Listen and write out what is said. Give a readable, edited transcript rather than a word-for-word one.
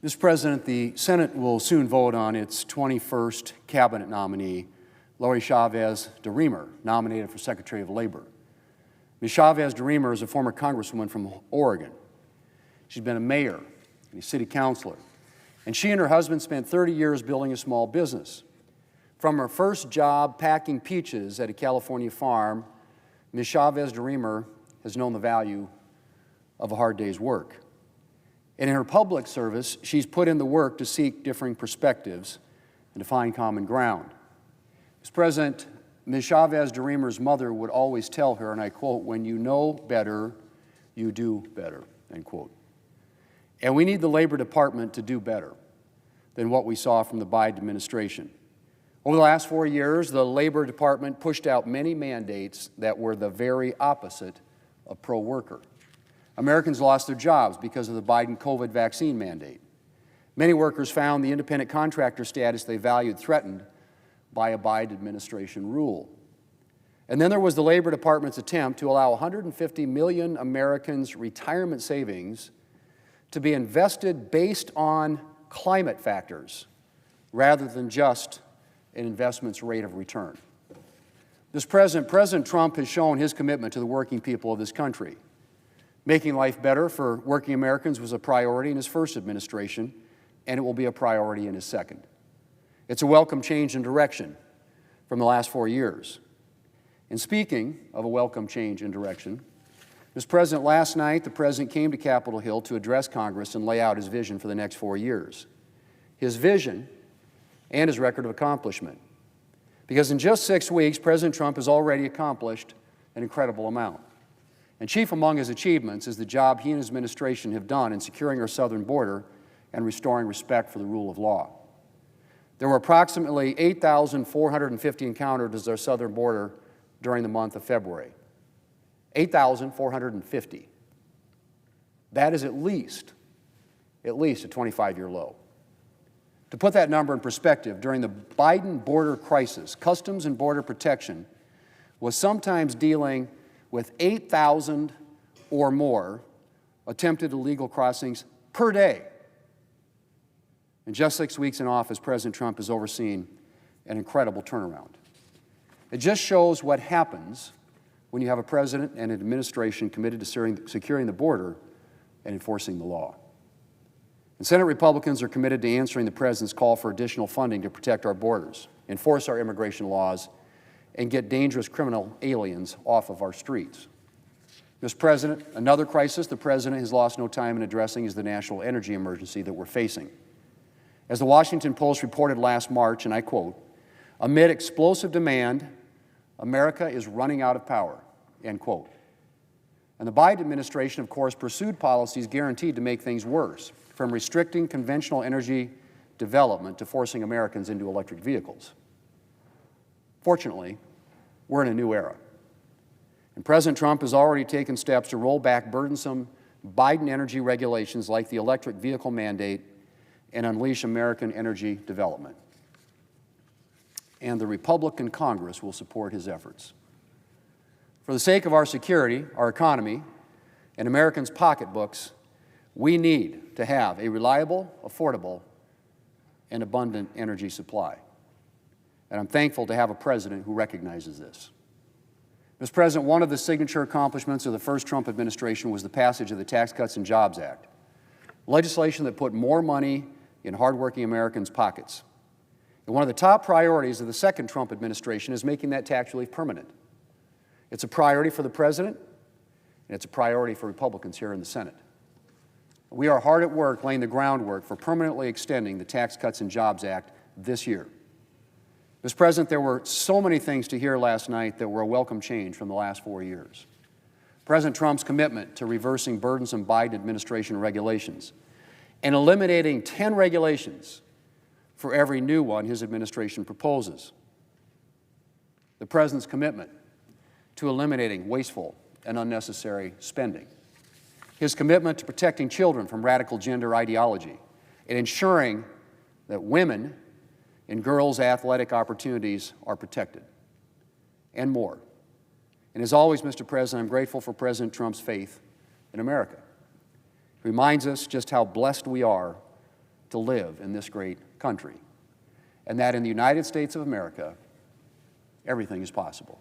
Mr. President, the Senate will soon vote on its 21st cabinet nominee, Lori Chavez DeRemer, nominated for Secretary of Labor. Ms. Chavez DeRemer is a former congresswoman from Oregon. She's been a mayor and a city councilor, and she and her husband spent 30 years building a small business. From her first job packing peaches at a California farm, Ms. Chavez DeRemer has known the value of a hard day's work. And in her public service, she's put in the work to seek differing perspectives and to find common ground. Mr. President, Ms. Chavez DeRemer's mother would always tell her, and I quote, "When you know better, you do better," end quote. And we need the Labor Department to do better than what we saw from the Biden administration. Over the last 4 years, the Labor Department pushed out many mandates that were the very opposite of pro-worker. Americans lost their jobs because of the Biden COVID vaccine mandate. Many workers found the independent contractor status they valued threatened by a Biden administration rule. And then there was the Labor Department's attempt to allow 150 million Americans' retirement savings to be invested based on climate factors rather than just an investment's rate of return. Mr. President, President Trump has shown his commitment to the working people of this country. Making life better for working Americans was a priority in his first administration, and it will be a priority in his second. It's a welcome change in direction from the last 4 years. And speaking of a welcome change in direction, Mr. President, last night the President came to Capitol Hill to address Congress and lay out his vision for the next 4 years. His vision and his record of accomplishment. Because in just 6 weeks, President Trump has already accomplished an incredible amount. And chief among his achievements is the job he and his administration have done in securing our southern border and restoring respect for the rule of law. There were approximately 8,450 encounters at our southern border during the month of February. 8,450. That is at least a 25-year low. To put that number in perspective, during the Biden border crisis, Customs and Border Protection was sometimes dealing with 8,000 or more attempted illegal crossings per day. In just 6 weeks in office, President Trump has overseen an incredible turnaround. It just shows what happens when you have a president and an administration committed to securing the border and enforcing the law. And Senate Republicans are committed to answering the President's call for additional funding to protect our borders, enforce our immigration laws, and get dangerous criminal aliens off of our streets. Mr. President, another crisis the President has lost no time in addressing is the national energy emergency that we're facing. As the Washington Post reported last March, and I quote, "Amid explosive demand, America is running out of power," end quote. And the Biden administration, of course, pursued policies guaranteed to make things worse, from restricting conventional energy development to forcing Americans into electric vehicles. Fortunately, we're in a new era. And President Trump has already taken steps to roll back burdensome Biden energy regulations like the electric vehicle mandate and unleash American energy development. And the Republican Congress will support his efforts. For the sake of our security, our economy, and Americans' pocketbooks, we need to have a reliable, affordable, and abundant energy supply. And I'm thankful to have a president who recognizes this. Mr. President, one of the signature accomplishments of the first Trump administration was the passage of the Tax Cuts and Jobs Act, legislation that put more money in hardworking Americans' pockets. And one of the top priorities of the second Trump administration is making that tax relief permanent. It's a priority for the President, and it's a priority for Republicans here in the Senate. We are hard at work laying the groundwork for permanently extending the Tax Cuts and Jobs Act this year. Mr. President, there were so many things to hear last night that were a welcome change from the last 4 years. President Trump's commitment to reversing burdensome Biden administration regulations and eliminating 10 regulations for every new one his administration proposes. The President's commitment to eliminating wasteful and unnecessary spending. His commitment to protecting children from radical gender ideology and ensuring that women and girls' athletic opportunities are protected, and more. And as always, Mr. President, I'm grateful for President Trump's faith in America. It reminds us just how blessed we are to live in this great country, and that in the United States of America, everything is possible.